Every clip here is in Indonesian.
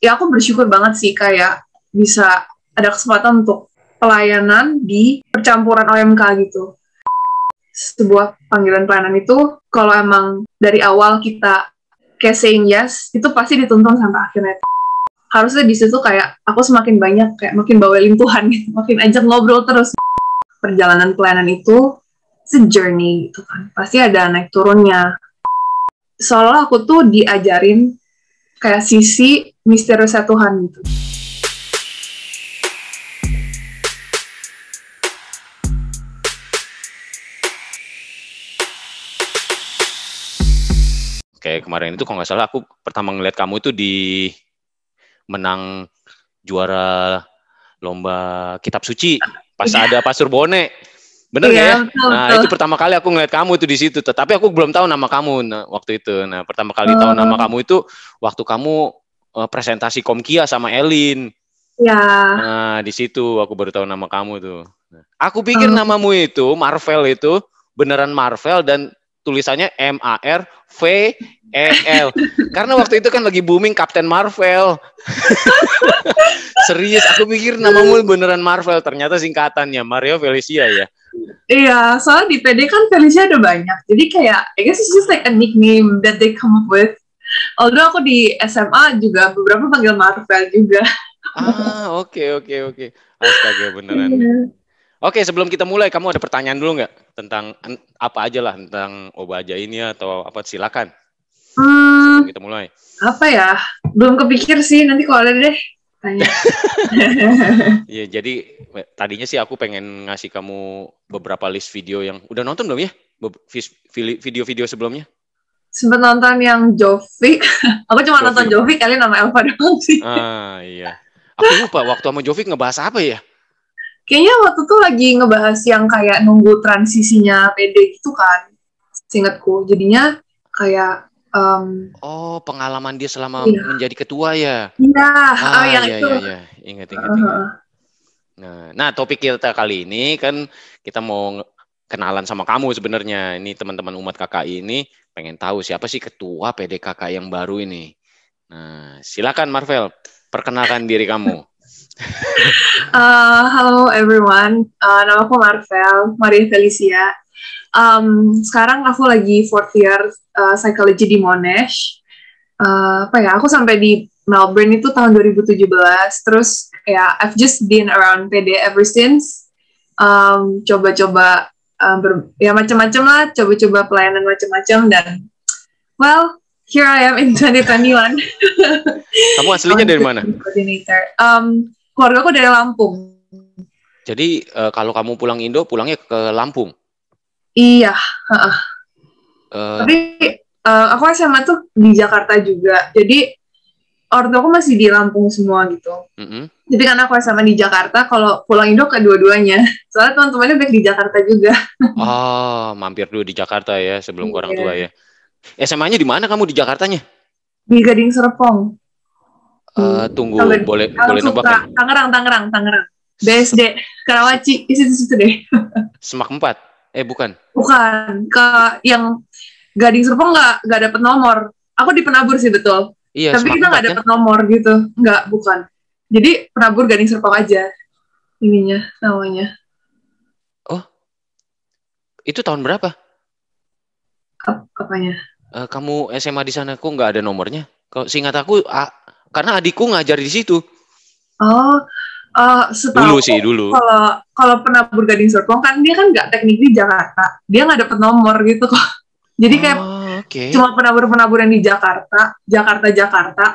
ya aku bersyukur banget sih kayak bisa ada kesempatan untuk pelayanan di percampuran OMK gitu. Sebuah panggilan pelayanan itu kalau emang dari awal kita kayak saying yes, itu pasti dituntun sampai akhirnya. Harusnya di situ kayak aku semakin banyak kayak makin bawelin Tuhan gitu, makin ajak ngobrol terus. Perjalanan pelayanan itu journey gitu kan, pasti ada naik turunnya. Seolah aku tuh diajarin kayak sisi misteriusnya Tuhan gitu. Kayak kemarin itu kalau nggak salah aku pertama ngeliat kamu itu di menang juara lomba kitab suci pas ada Pastor Bone, bener nggak ya? Betul, Nah betul. itu pertama kali aku ngeliat kamu itu di situ, tetapi aku belum tahu nama kamu waktu itu. Nah pertama kali tahu nama kamu itu waktu kamu presentasi Komkia sama Elin. Ya. Nah di situ aku baru tahu nama kamu tuh. Aku pikir namamu itu Marvel itu beneran Marvel dan tulisannya MARVEL. Karena waktu itu kan lagi booming Captain Marvel. Serius, aku pikir namamu beneran Marvel. Ternyata singkatannya Mario Felicia ya. Iya, soalnya di PD kan Felicia ada banyak. Jadi kayak, I guess it's just like a nickname that they come up with. Although aku di SMA juga beberapa panggil Marvel juga. Oke. Astaga, beneran. Oke, sebelum kita mulai, kamu ada pertanyaan dulu nggak? Tentang apa aja lah, tentang Oba aja ini atau apa, silakan. Sebelum kita mulai. Apa ya? Belum kepikir sih, nanti kalau ada deh, tanya. Iya, jadi tadinya sih aku pengen ngasih kamu beberapa list video yang, udah nonton belum ya? Video-video sebelumnya? Sempet nonton yang Jovic. Aku cuma nonton Jovic, kalian nama Elva doang sih. Iya. Aku lupa waktu sama Jovic ngebahas apa ya? Kayaknya waktu tuh lagi ngebahas yang kayak nunggu transisinya PD gitu kan, seingatku. Jadinya kayak pengalaman dia selama menjadi ketua ya. Iya, yang iya, itu. Iya. Ingat. Nah, topik kita kali ini kan kita mau kenalan sama kamu sebenarnya. Ini teman-teman umat KKI ini pengen tahu siapa sih ketua PDKK yang baru ini. Nah, silakan Marvel, perkenalkan diri kamu. Halo everyone, nama aku Marvel, Maria Felicia. Sekarang aku lagi 4th year psychology di Monash. Aku sampai di Melbourne itu tahun 2017. Terus ya, I've just been around PD ever since. Coba-coba macam-macam lah, coba-coba pelayanan macam-macam dan well, here I am in 2021. Kamu aslinya dari mana? Keluarga aku dari Lampung. Jadi kalau kamu pulang Indo, pulangnya ke Lampung? Iya. Tapi aku SMA tuh di Jakarta juga. Jadi orang tua aku masih di Lampung semua gitu. Jadi karena aku SMA di Jakarta, kalau pulang Indo kedua-duanya. Soalnya teman-temannya baik di Jakarta juga. Mampir dulu di Jakarta ya sebelum ke orang tua ya. SMA-nya di mana kamu di Jakartanya? Di Gading Serpong. Tunggu, boleh nebak kan? Tangerang. BSD, Karawaci, di situ deh. Semak 4? Bukan. Bukan, ke yang Gading Serpong nggak dapet nomor. Aku di Penabur sih betul. Iya, tapi kita nggak dapet nomor gitu. Nggak, bukan. Jadi Penabur Gading Serpong aja. Ininya, namanya. Oh, itu tahun berapa? Apanya? Kamu SMA di sana kok nggak ada nomornya? Kalau seingat aku, karena adikku ngajar di situ. Setahu dulu. Kalau Penabur Gading Serpong kan dia kan nggak teknik di Jakarta, dia nggak dapet nomor gitu kok. Jadi kayak cuma penabur yang di Jakarta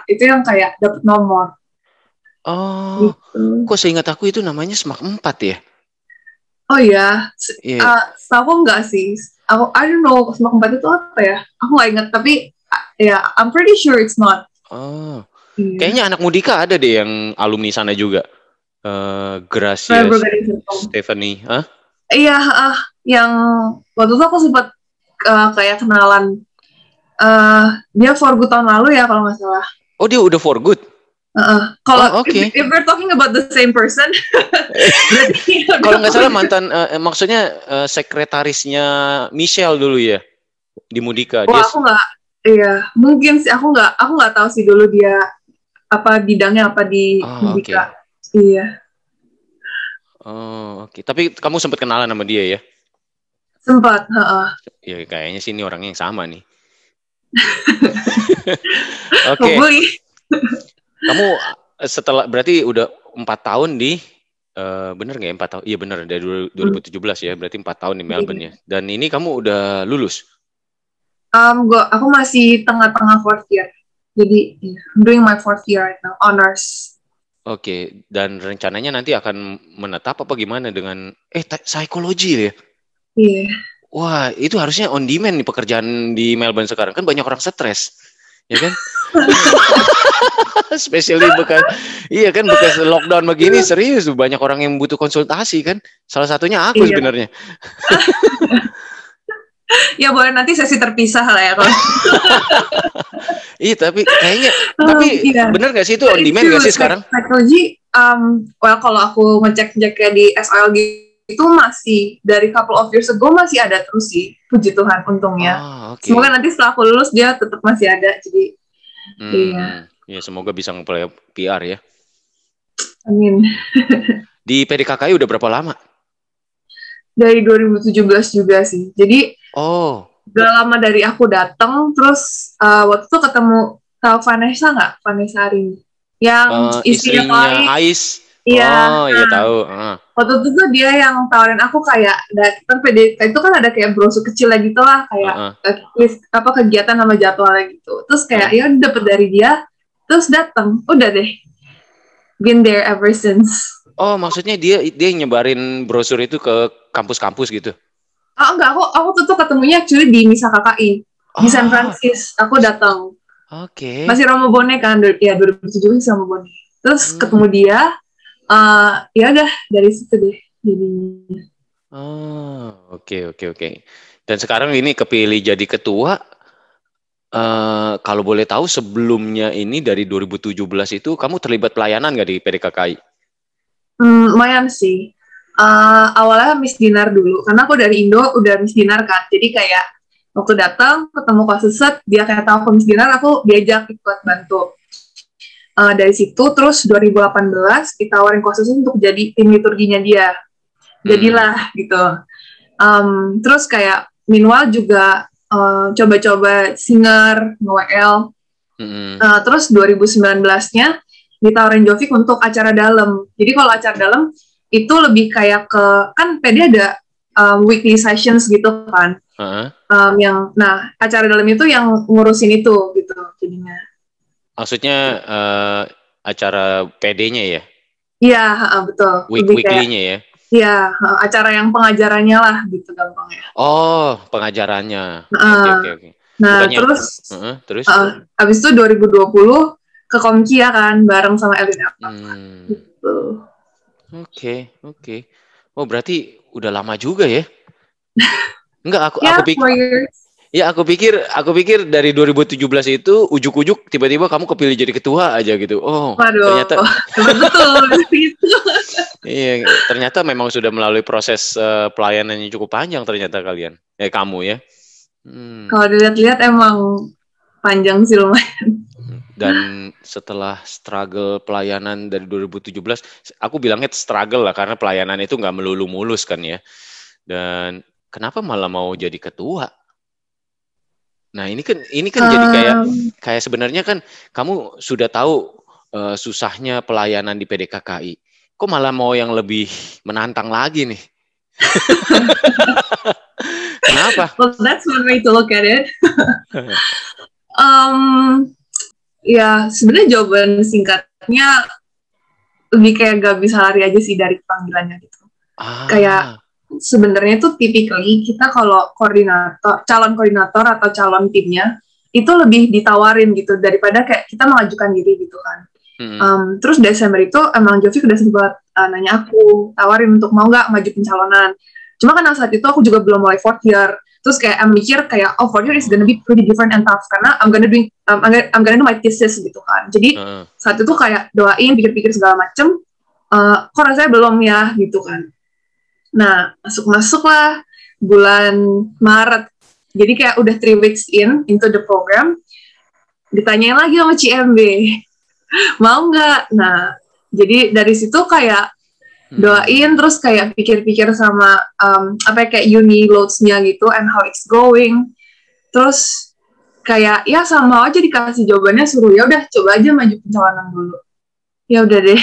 itu yang kayak dapet nomor. Gitu. Kok seingat aku itu namanya Semak 4 ya? Oh iya, setahu nggak sih. I don't know Semak 4 itu apa ya? Aku nggak ingat, tapi ya I'm pretty sure it's not. Kayaknya anak Mudika ada deh yang alumni sana juga. Gracia Stephanie. Iya, yang waktu itu aku sempat kayak kenalan. Dia for good tahun lalu ya kalau nggak salah. Oh, dia udah for good? Kalau if we're talking about the same person. Kalau nggak salah mantan, maksudnya sekretarisnya Michelle dulu ya di Mudika. Aku nggak, iya mungkin sih aku nggak tahu sih dulu dia apa bidangnya apa di Medika. Iya. Oh, oke. Tapi kamu sempat kenalan sama dia ya? Sempat, Ya kayaknya sih ini orangnya yang sama nih. Oke. Hopefully. Kamu setelah berarti udah 4 tahun di bener nggak ya 4 tahun? Iya bener dari 2017 ya. Berarti 4 tahun di Melbourne ya. Dan ini kamu udah lulus? Aku masih tengah-tengah 4th year. Jadi I'm doing my 4th year right now, honors. Oke, dan rencananya nanti akan menetap apa gimana dengan psikologi ya? Iya. Wah, itu harusnya on demand nih pekerjaan di Melbourne sekarang. Kan banyak orang stres, ya kan? Especially bekas lockdown begini, serius banyak orang yang butuh konsultasi kan. Salah satunya aku sebenarnya. Ya boleh nanti sesi terpisah lah ya kalau. Iya tapi kayaknya bener nggak sih itu on demand nggak sih sekarang? Psikologi, kalau aku ngecek-ngecek di SLG itu masih dari couple of years ago masih ada terus sih, puji Tuhan untungnya. Okay. Semoga nanti setelah aku lulus dia tetap masih ada, jadi iya. Ya semoga bisa nge-play PR ya. Amin. Di PDKKI udah berapa lama? Dari 2017 juga sih. Jadi gak lama dari aku datang, terus waktu itu ketemu tahu Vanessa nggak? Vanessa Arini. Yang istrinya Ais. Iya. Iya tahu. Waktu itu tuh dia yang tawarin aku kayak, kan PDK itu kan ada kayak brosur kecil lah gitu lah, kayak kegiatan sama jadwalnya gitu. Terus kayak ya udah dapet dari dia, terus datang, udah deh. Been there ever since. Oh, maksudnya dia nyebarin brosur itu ke kampus-kampus gitu? Enggak, aku tuh ketemunya actually di Misa KKI di San Francisco. Aku datang. Oke. Masih Romo Bone kan, ya 2017 sama Bone. Terus ketemu dia, ya udah dari situ deh jadinya. Oke. Dan sekarang ini kepilih jadi ketua. Kalau boleh tahu sebelumnya ini dari 2017 itu kamu terlibat pelayanan nggak di PDKKI? Lumayan sih. Awalnya Miss Dinar dulu, karena aku dari Indo udah Miss Dinar kan, jadi kayak waktu datang ketemu Koseset, dia kayak tahu aku Miss Dinar, aku diajak ikut bantu. Dari situ terus 2018 ditawarin Koseset untuk jadi tim liturginya dia, jadilah gitu. Terus kayak meanwhile juga coba-coba singer, WL. Terus 2019-nya ditawarin Jovik untuk acara dalam. Jadi kalau acara dalam itu lebih kayak ke, kan PD ada weekly sessions gitu kan. Acara dalam itu yang ngurusin itu gitu jadinya. Maksudnya acara PD-nya ya? Iya, betul. Weekly-nya ya? Iya, acara yang pengajarannya lah gitu gampangnya. Oh, pengajarannya. Oke. Nah, terus habis itu 2020 ke Komkia kan bareng sama Elin gitu. Oke. Oh, berarti udah lama juga ya? Enggak, aku pikir. Ya, aku pikir dari 2017 itu ujuk-ujuk tiba-tiba kamu kepilih jadi ketua aja gitu. Oh, ternyata betul. Iya, ternyata memang sudah melalui proses pelayanan yang cukup panjang ternyata kalian. Kamu ya. Kalau dilihat-lihat emang panjang sih lumayan. Dan setelah struggle pelayanan dari 2017, aku bilangnya struggle lah karena pelayanan itu nggak melulu mulus kan ya. Dan kenapa malah mau jadi ketua? Nah ini kan jadi kayak sebenarnya kan kamu sudah tahu susahnya pelayanan di PDKKI. Kok malah mau yang lebih menantang lagi nih? Kenapa? Well, that's one way to look at it. Ya sebenarnya jawaban singkatnya lebih kayak gak bisa lari aja sih dari panggilannya gitu. Kayak sebenarnya tuh typically kita kalau calon koordinator atau calon timnya itu lebih ditawarin gitu daripada kayak kita mengajukan diri gitu kan. Terus Desember itu emang Jovik udah sempat nanya aku, tawarin untuk mau nggak maju pencalonan. Cuma kan saat itu aku juga belum mulai 4th year. Terus kayak mikir kayak 4th year is gonna be pretty different and tough karena I'm gonna do my thesis gitu kan. Jadi saat itu kayak doain, pikir-pikir segala macem. Kok rasanya belum ya gitu kan. Nah masuk lah bulan Maret. Jadi kayak udah 3 weeks into the program. Ditanyain lagi sama CMB. mau nggak? Nah, jadi dari situ kayak doain, terus kayak pikir-pikir sama apa ya, kayak uni loads-nya gitu and how it's going. Terus kayak ya sama aja dikasih jawabannya suruh ya udah coba aja maju pencalonan dulu. Ya udah deh.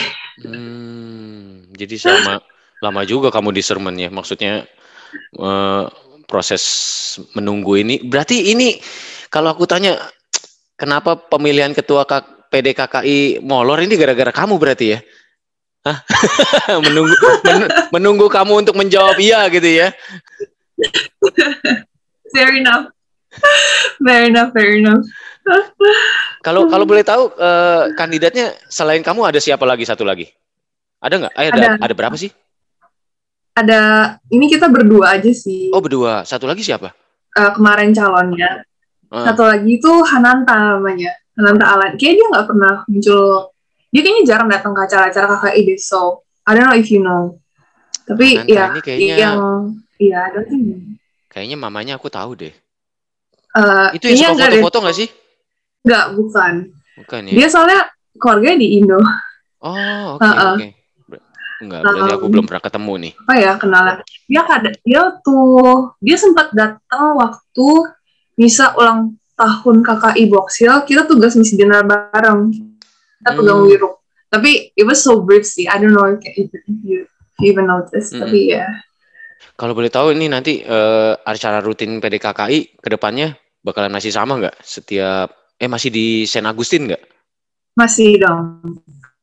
Jadi lama juga kamu di Sermon ya. Maksudnya proses menunggu ini. Berarti ini kalau aku tanya kenapa pemilihan ketua PDKKI molor ini gara-gara kamu berarti ya? Hah? menunggu kamu untuk menjawab iya gitu ya? Fair enough. Fair enough. Kalau boleh tahu kandidatnya selain kamu ada siapa lagi, satu lagi? Ada nggak? Ada berapa sih? Ada, ini kita berdua aja sih. Oh berdua, satu lagi siapa? Kemarin calonnya. Satu lagi itu Hananta namanya. Hananta Alan. Kayaknya dia nggak pernah muncul. Dia kayaknya jarang datang ke acara-acara KKI deh. So, I don't know if you know. Tapi Hananta ya, ini kayaknya, ada sih. Kayaknya mamanya aku tahu deh. Itu kayaknya yang suka foto-foto nggak sih? Nggak, bukan. Bukan ya? Dia soalnya keluarganya di Indo. Oh, oke. Enggak, berarti aku belum pernah ketemu nih. Oh ya, kenalan. Dia sempat datang waktu misa ulang tahun KKI Boxhill. Kita tugas misi dinner bareng. Kita pegang wiruk. Tapi it was so brief sih. I don't know if you even notice. Tapi ya. Kalau boleh tahu ini nanti acara rutin PDKKI ke depannya bakalan masih sama nggak? Masih di Saint Augustine nggak? Masih dong.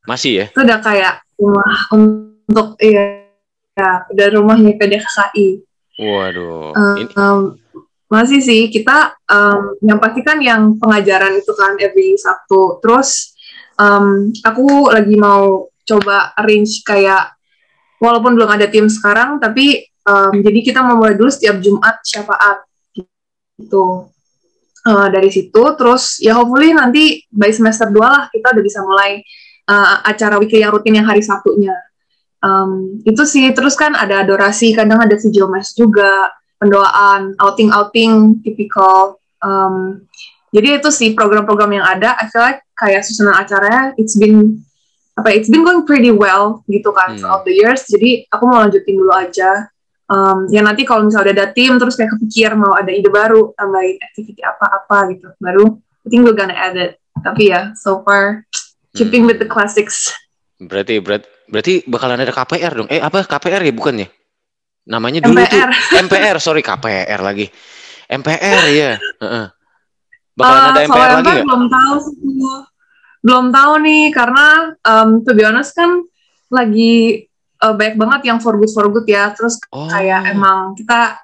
Masih ya? Itu udah kayak rumah untuk udah rumahnya PDKKI. Waduh. Masih sih, kita yang pasti kan yang pengajaran itu kan every Sabtu. Terus aku lagi mau coba arrange kayak, walaupun belum ada tim sekarang, tapi jadi kita mau mulai dulu setiap Jumat syafaat gitu. Dari situ, terus ya hopefully nanti by semester 2 lah kita udah bisa mulai acara weekly yang rutin yang hari Sabtunya. Itu sih, terus kan ada adorasi, kadang ada video mes juga, pendoaan, outing tipikal. Jadi itu sih program-program yang ada. I feel like kayak susunan acaranya it's been going pretty well gitu kan throughout the years. Jadi aku mau lanjutin dulu aja. Ya nanti kalau misalnya udah ada tim terus kayak kepikir mau ada ide baru, tambahin activity apa-apa gitu, baru I think we're gonna add it. Tapi ya so far keeping with the classics. Berarti bakalan ada KPR dong. Apa KPR ya, bukan ya? Namanya dulu MPR. Tuh MPR, sorry, KPR lagi. MPR ya. Bakalan ada MPR lagi nggak? Belum tahu nih, karena to be honest kan lagi banyak banget yang for good ya. Terus kayak emang kita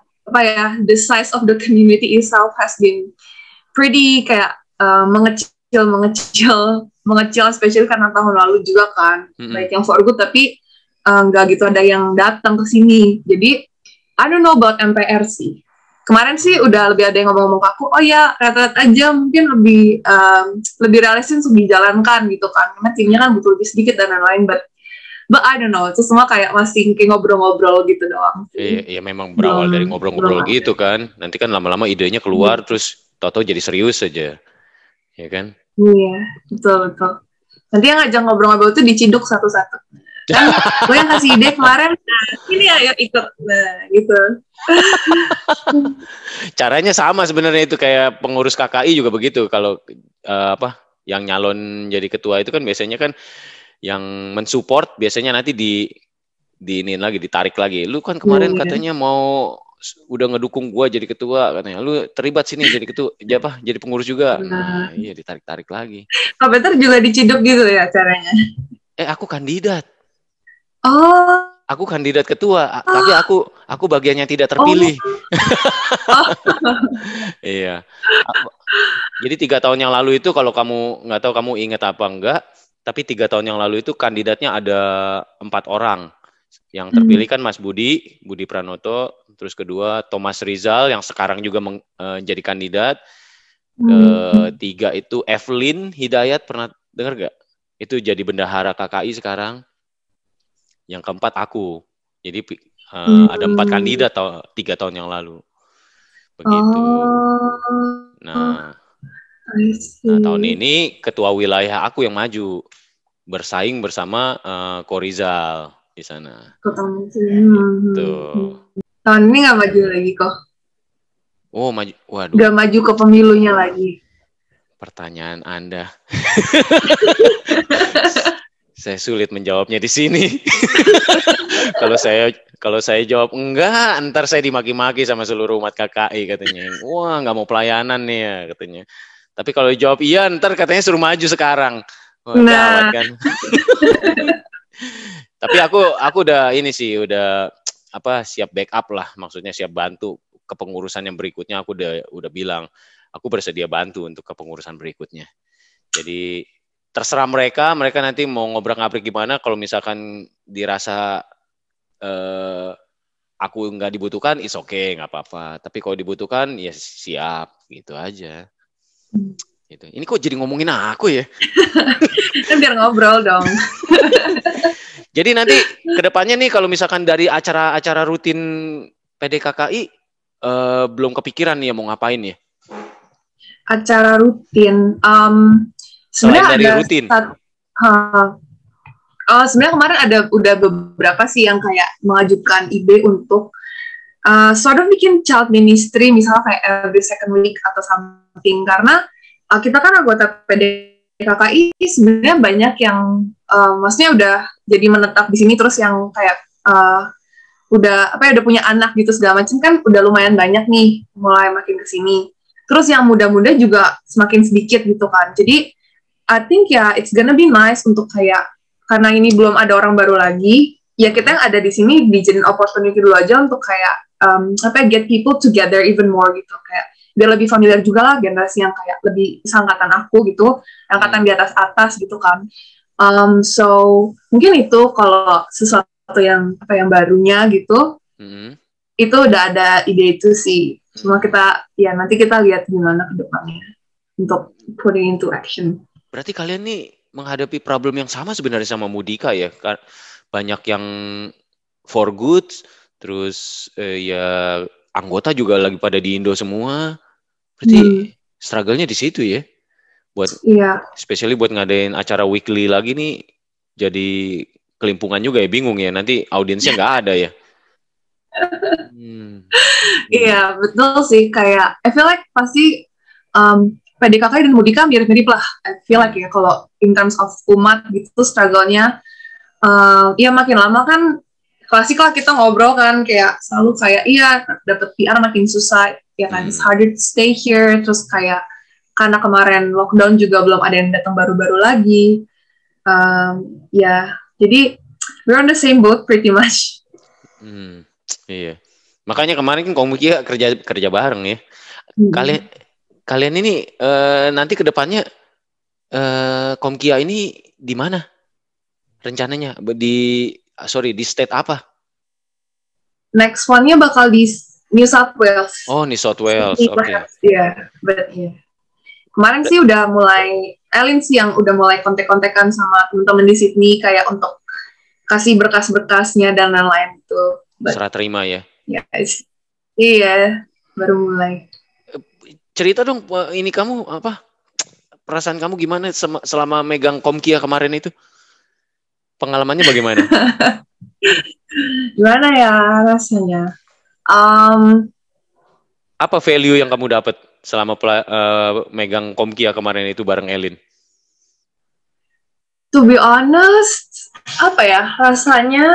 the size of the community itself has been pretty kayak mengecil, especially karena tahun lalu juga kan baik yang for good, tapi nggak gitu ada yang datang ke sini. Jadi I don't know about MPR sih. Kemarin sih udah lebih ada yang ngomong-ngomong ke aku, oh ya ret-ret aja mungkin lebih realistis untuk dijalankan gitu kan, karena timnya kan butuh lebih sedikit dan lain-lain, but I don't know, itu semua kayak masih kayak ngobrol-ngobrol gitu doang. Iya, memang berawal dari ngobrol-ngobrol gitu kan, nanti kan lama-lama idenya keluar terus tau-tau jadi serius aja, ya kan? Iya, betul. Nanti yang ngajak ngobrol-ngobrol itu diciduk satu-satu. Kan gue yang kasih ide kemarin, ini ayo ikut, gitu. Caranya sama sebenarnya, itu kayak pengurus KKI juga begitu. Kalau yang nyalon jadi ketua itu kan biasanya kan yang mensupport biasanya nanti diinin lagi, ditarik lagi. Lu kan kemarin katanya mau udah ngedukung gua jadi ketua, katanya lu terlibat sini jadi ketua, jadi pengurus juga. Nah, iya, ditarik lagi. Pak Peter juga diciduk gitu ya caranya? Aku kandidat. Oh. Aku kandidat ketua, tapi aku bagian yang tidak terpilih. Iya. Jadi 3 tahun yang lalu itu, kalau kamu nggak tahu kamu ingat apa enggak, tapi 3 tahun yang lalu itu kandidatnya ada 4 orang. Yang terpilih kan Mas Budi Pranoto, terus kedua Thomas Rizal yang sekarang juga menjadi kandidat. Ketiga itu Evelyn Hidayat, pernah dengar nggak? Itu jadi bendahara KKI sekarang. Yang keempat aku. Jadi ada 4 kandidat 3 tahun yang lalu. Begitu. Nah, I Nah, tahun see. ini ketua wilayah aku yang maju bersaing bersama Ko Rizal di sana. Ketemu. Tuh. Tahun ini nggak maju lagi kok. Oh, maju. Waduh, Nggak maju ke pemilunya lagi. pertanyaan Anda. Saya sulit menjawabnya di sini. Kalau saya jawab enggak, ntar saya dimaki-maki sama seluruh umat KKI katanya. Wah, nggak mau pelayanan nih ya katanya. Tapi kalau jawab iya, ntar katanya suruh maju sekarang. Wah, gawat Nah, kan. Tapi aku udah ini sih, udah siap backup lah, maksudnya siap bantu kepengurusan yang berikutnya. Aku udah bilang, aku bersedia bantu untuk kepengurusan berikutnya. Jadi terserah mereka nanti mau ngobrak-ngabrik gimana. Kalau misalkan dirasa aku nggak dibutuhkan, is okay, nggak apa-apa. Tapi kalau dibutuhkan, ya siap, gitu aja. Gitu. Ini kok jadi ngomongin aku ya? kan biar ngobrol dong. Jadi nanti kedepannya nih kalau misalkan dari acara-acara rutin PDKKI belum kepikiran nih ya mau ngapain ya? Acara rutin. Selain Sebenarnya dari ada rutin. Sebenarnya kemarin udah beberapa sih yang kayak mengajukan ide untuk sort of bikin child ministry, misalnya kayak every second week atau something. Karena kita kan anggota PDKKI sebenarnya banyak yang maksudnya udah jadi menetap di sini, terus yang kayak udah punya anak gitu segala macam, kan udah lumayan banyak nih, mulai makin kesini. Terus yang muda-muda juga semakin sedikit gitu kan. Jadi I think ya it's gonna be nice untuk kayak, karena ini belum ada orang baru lagi, ya kita yang ada di sini dijadiin opportunity dulu aja untuk kayak get people together even more gitu, kayak biar lebih familiar juga lah generasi yang kayak lebih seangkatan aku gitu, angkatan di atas gitu kan. So mungkin itu kalau sesuatu yang barunya gitu, itu udah ada ide itu sih. Cuma nanti kita lihat gimana ke depannya untuk putting into action. Berarti kalian nih menghadapi problem yang sama sebenarnya sama Mudika ya? Banyak yang for good, terus ya anggota juga lagi pada di Indo semua. Berarti struggle-nya di situ ya? Especially buat ngadain acara weekly lagi nih, jadi kelimpungan juga ya, bingung ya. Nanti audiensnya nggak ada ya? Iya, betul sih. Kayak I feel like pasti PDKK dan Mudika mirip-mirip lah. I feel like ya, kalau in terms of umat gitu struggle-nya, ya makin lama kan klasik lah kita ngobrol kan, kayak selalu kayak iya dapet PR makin susah ya kan, it's harder to stay here. Terus kayak karena kemarin lockdown juga belum ada yang datang baru-baru lagi, ya jadi we're on the same boat pretty much. Iya, makanya kemarin kan Komkia kerja bareng ya. Kalian ini nanti ke depannya Komkia ini di mana rencananya? Di state apa? Next one-nya bakal di New South Wales. Oh, New South Wales. Oke. Iya, kemarin sih udah mulai, Elin sih yang udah mulai kontek-kontekan sama teman-teman di Sydney kayak untuk kasih berkas-berkasnya dan lain-lain itu. Serah terima ya? Yes. Iya, baru mulai. Cerita dong, ini kamu perasaan kamu gimana selama megang Komkia kemarin itu? Pengalamannya bagaimana? Gimana ya rasanya? Apa value yang kamu dapat selama megang Komkia kemarin itu bareng Elin? To be honest, apa ya rasanya?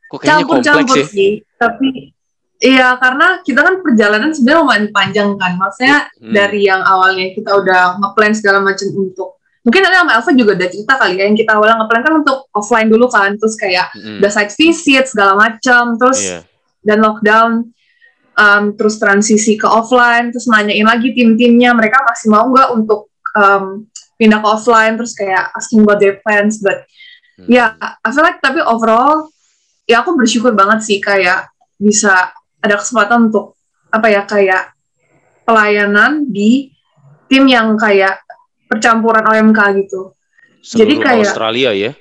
Campur-campur sih. Tapi iya, karena kita kan perjalanan sebenarnya lumayan panjang kan. Maksudnya dari yang awalnya kita udah nge-plan segala macam untuk, mungkin nanti sama Elva juga udah cerita kali ya, yang kita awalnya nge-plan kan untuk offline dulu kan, terus kayak udah site visit segala macam, terus dan lockdown, terus transisi ke offline, terus nanyain lagi tim-timnya mereka masih mau nggak untuk pindah ke offline, terus kayak asking about their plans. But I feel like tapi overall ya aku bersyukur banget sih kayak bisa ada kesempatan untuk kayak pelayanan di tim yang kayak percampuran OMK gitu. Seluruh jadi kayak Australia ya.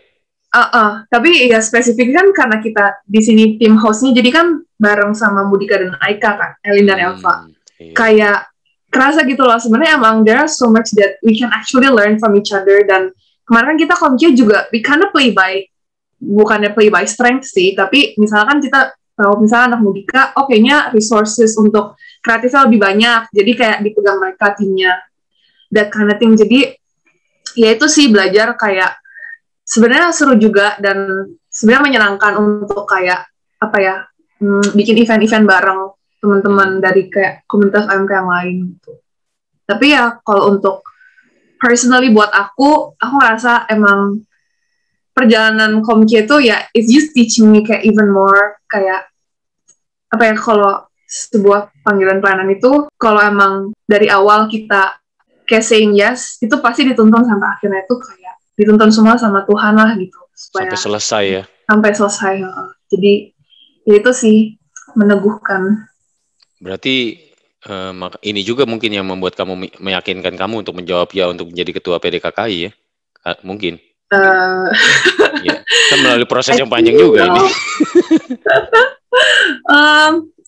Tapi ya spesifik kan karena kita di sini tim hostnya, jadi kan bareng sama Mudika dan Aika kan, Elin dan Elva. Kayak kerasa gitu loh, sebenarnya emang there are so much that we can actually learn from each other. Dan kemarin kan kita komki juga we kind of bukannya play by strength sih, tapi misalkan kita tahu misalnya anak Mudika, kayaknya resources untuk kreatifnya lebih banyak, jadi kayak dipegang mereka timnya, that kind of thing. Jadi ya itu sih belajar kayak sebenarnya seru juga dan sebenarnya menyenangkan untuk kayak apa ya, bikin event-event bareng teman-teman dari kayak komunitas AMK yang lain gitu. Tapi ya kalau untuk personally buat aku ngerasa emang perjalanan komki itu ya it's just teaching me kayak even more kayak apa ya, kalau sebuah panggilan pelayanan itu kalau emang dari awal kita kayak saying yes, itu pasti dituntun sampai akhirnya itu kayak dituntun semua sama Tuhan lah gitu supaya sampai selesai ya. Sampai selesai. Jadi ya itu sih meneguhkan. Berarti ini juga mungkin yang membuat kamu meyakinkan kamu untuk menjawab ya untuk menjadi ketua PDKKI ya, mungkin. Ya, kan melalui proses yang panjang juga ini.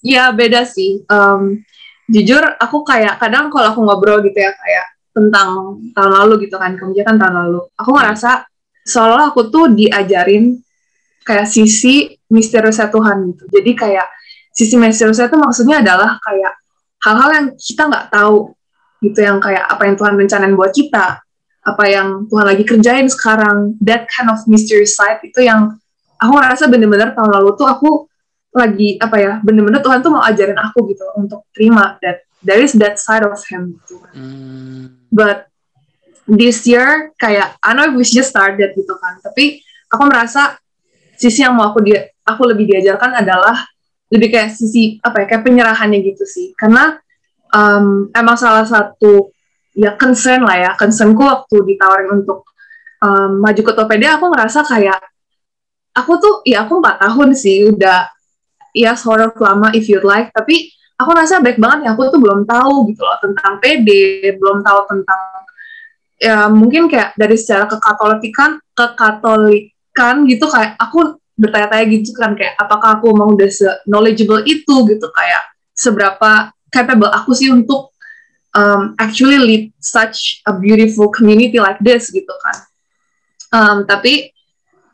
Ya beda sih. Jujur aku kayak kadang kalau aku ngobrol gitu ya kayak tentang tahun lalu gitu kan, kemudian tahun lalu, aku ngerasa seolah aku tuh diajarin kayak sisi misteriusnya Tuhan gitu. Jadi kayak sisi misteriusnya itu maksudnya adalah kayak hal-hal yang kita nggak tahu gitu, yang kayak apa yang Tuhan rencanain buat kita, apa yang Tuhan lagi kerjain sekarang, that kind of mysterious side itu yang aku ngerasa bener-bener tahun lalu tuh aku lagi apa ya, bener-bener Tuhan tuh mau ajarin aku gitu untuk terima that there is that side of Him gitu. But this year kayak I know we just started gitu kan, tapi aku merasa sisi yang mau aku lebih diajarkan adalah lebih kayak sisi apa ya, kayak penyerahannya gitu sih. Karena emang salah satu ya concernku waktu ditawarin untuk maju ketua PD, aku ngerasa kayak aku 4 tahun sih udah ya sort of lama if you like, tapi aku ngerasa baik banget ya aku tuh belum tahu gitu loh tentang PD, belum tahu tentang ya mungkin kayak dari secara kekatolikan gitu, kayak aku bertanya-tanya gitu kan kayak apakah aku mau udah knowledgeable itu gitu, kayak seberapa capable aku sih untuk actually lead such a beautiful community like this gitu kan. Tapi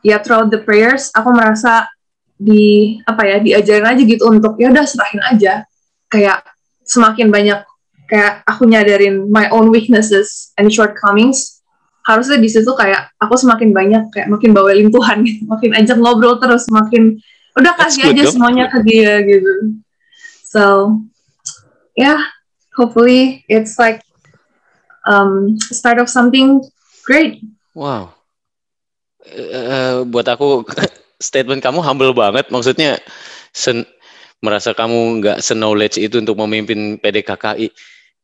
ya throughout the prayers aku merasa diajarin aja gitu untuk ya udah serahin aja, kayak semakin banyak kayak aku nyadarin my own weaknesses and shortcomings, harusnya di situ kayak aku semakin banyak kayak makin bawelin Tuhan gitu, makin ajak ngobrol terus, makin udah kasih aja semuanya ke dia gitu. So yeah, hopefully it's like start of something great. Wow. Buat aku statement kamu humble banget, maksudnya merasa kamu nggak se-knowledge itu untuk memimpin PDKKI.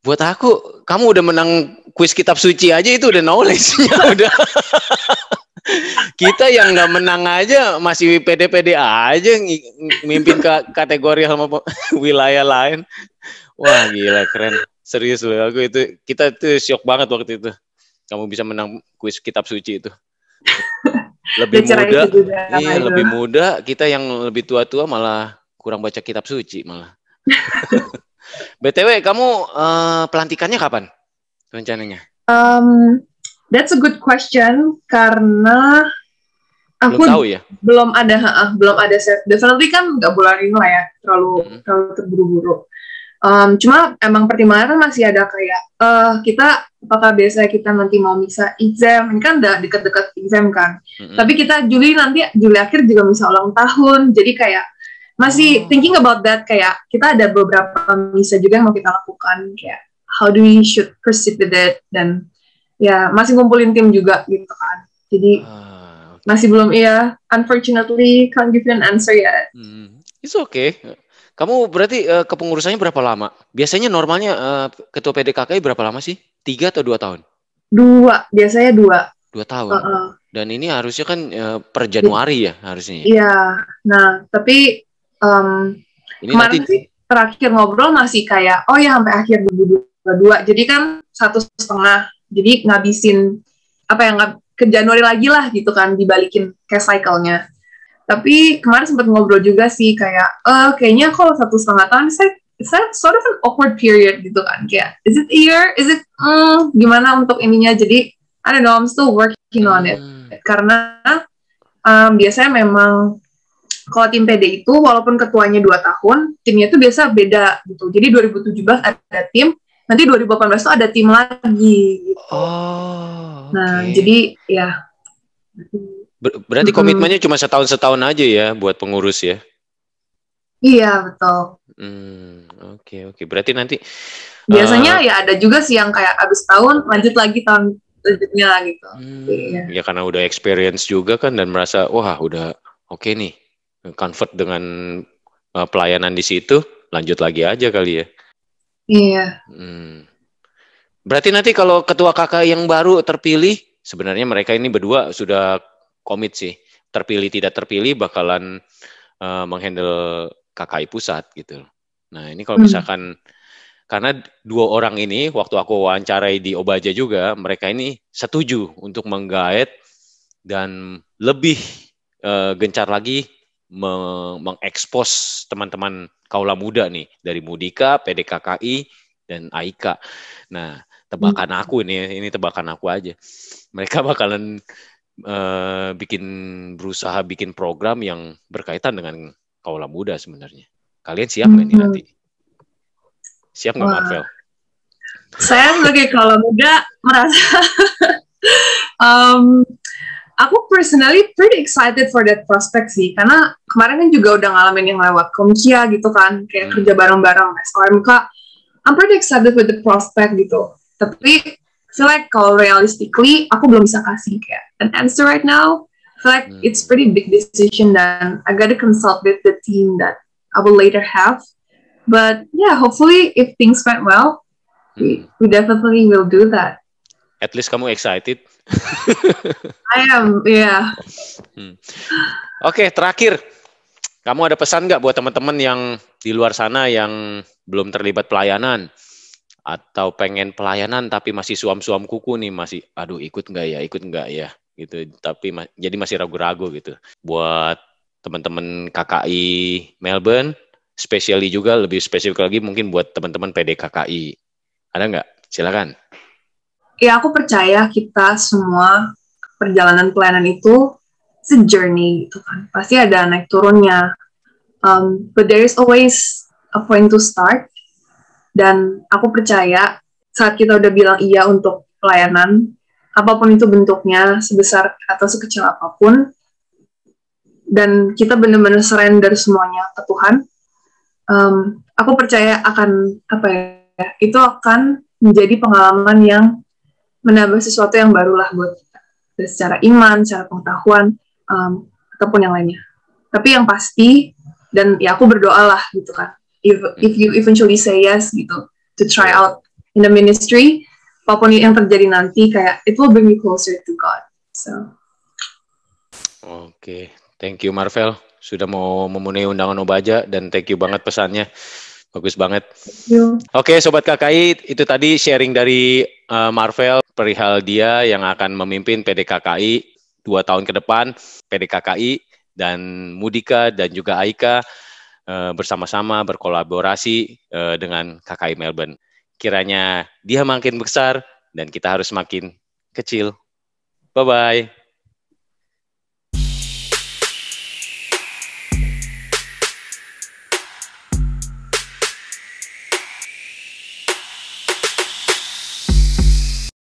Buat aku, kamu udah menang kuis kitab suci aja itu udah knowledge-nya udah. Kita yang nggak menang aja masih pede-pede aja mimpin kategori sama wilayah lain. Wah gila, keren, serius loh, kita tuh shock banget waktu itu. Kamu bisa menang kuis kitab suci itu. Lebih muda, lebih muda. Kita yang lebih tua-tua malah kurang baca kitab suci malah. BTW, kamu pelantikannya kapan rencananya? That's a good question karena aku belum tahu ya. Belum ada set. Definitely kan nggak bulan ini lah ya, terlalu terburu-buru. Cuma emang pertimbangan kan masih ada kayak kita apakah biasanya kita nanti mau bisa exam, ini kan udah dekat-dekat exam kan. Tapi kita Juli akhir juga bisa ulang tahun, jadi kayak masih thinking about that, kayak kita ada beberapa misa juga yang mau kita lakukan, kayak how do we should proceed with it, dan ya masih ngumpulin tim juga gitu kan. Jadi masih belum, unfortunately can't give you an answer yet. It's okay. Kamu berarti kepengurusannya berapa lama? Biasanya normalnya ketua PDKKI berapa lama sih? 3 atau 2 tahun? 2, biasanya 2. 2 tahun. Dan ini harusnya kan per Januari ya harusnya. Iya. Nah, tapi ini kemarin sih terakhir ngobrol masih kayak sampai akhir 2022. Jadi kan 1,5. Jadi ngabisin ke Januari lagi lah gitu kan, dibalikin cash cycle-nya. Tapi kemarin sempat ngobrol juga sih kayak kayaknya kalau 1,5 tahun it's like sort of an awkward period gitu kan, kayak is it a year, is it gimana untuk ininya, jadi I don't know, I'm still working on it karena biasanya memang kalau tim PD itu walaupun ketuanya 2 tahun, timnya itu biasa beda gitu. Jadi 2017 ada tim, nanti 2018 tuh ada tim lagi gitu. Oh, Nah, okay. jadi ya. Berarti komitmennya cuma setahun aja ya buat pengurus ya? Iya, betul. Oke. Berarti nanti biasanya ya ada juga sih yang kayak abis tahun lanjut lagi tahun lanjutnya gitu. Ya karena udah experience juga kan dan merasa wah udah oke nih. Comfort dengan pelayanan di situ, lanjut lagi aja kali ya. Iya. Berarti nanti kalau ketua KKI yang baru terpilih, sebenarnya mereka ini berdua sudah komit sih. Terpilih tidak terpilih bakalan menghandle KKI pusat gitu. Nah ini kalau misalkan, karena 2 orang ini, waktu aku wawancarai di Obaja juga, mereka ini setuju untuk menggaet dan lebih gencar lagi mengekspos teman-teman kaula muda nih dari Mudika, PDKKI dan AIKA. Nah, tebakan aku ini tebakan aku aja. Mereka bakalan berusaha bikin program yang berkaitan dengan kaula muda sebenarnya. Kalian siap nggak nih nanti? Siap nggak, Marvel? Saya sebagai kaula muda merasa aku personally pretty excited for that prospect sih, karena kemarin kan juga udah ngalamin yang lewat Komcia gitu kan, kayak kerja bareng-bareng SKMK. I'm pretty excited with the prospect gitu. Tapi feel like kalau realistically aku belum bisa kasih kayak an answer right now. Feel like it's pretty big decision dan I gotta consult with the team that I will later have. But yeah, hopefully if things went well, we definitely will do that. At least kamu excited. I am, yeah. Oke, terakhir. Kamu ada pesan nggak buat teman-teman yang di luar sana yang belum terlibat pelayanan? Atau pengen pelayanan tapi masih suam-suam kuku nih, masih aduh ikut nggak ya gitu, tapi jadi masih ragu-ragu gitu. Buat teman-teman KKI Melbourne, especially juga lebih spesifik lagi mungkin buat teman-teman PDKKI. Ada nggak? Silakan. Ya, aku percaya kita semua perjalanan pelayanan itu journey gitu kan. Pasti ada naik turunnya. But there is always a point to start. Dan aku percaya saat kita udah bilang iya untuk pelayanan, apapun itu bentuknya, sebesar atau sekecil apapun, dan kita benar-benar surrender semuanya ke Tuhan, aku percaya akan itu akan menjadi pengalaman yang menambah sesuatu yang barulah buat kita, secara iman, secara pengetahuan, ataupun yang lainnya. Tapi yang pasti, dan ya aku berdoa lah gitu kan, if you eventually say yes gitu, to try out in the ministry, apapun yang terjadi nanti, kayak it will bring you closer to God. So. Oke, thank you Marvel sudah mau memenuhi undangan Obaja, dan thank you banget pesannya. Bagus banget. Oke, Sobat KKI, itu tadi sharing dari Marvel perihal dia yang akan memimpin PDKKI 2 tahun ke depan, PDKKI dan Mudika dan juga Aika bersama-sama berkolaborasi dengan KKI Melbourne. Kiranya dia makin besar dan kita harus makin kecil. Bye-bye.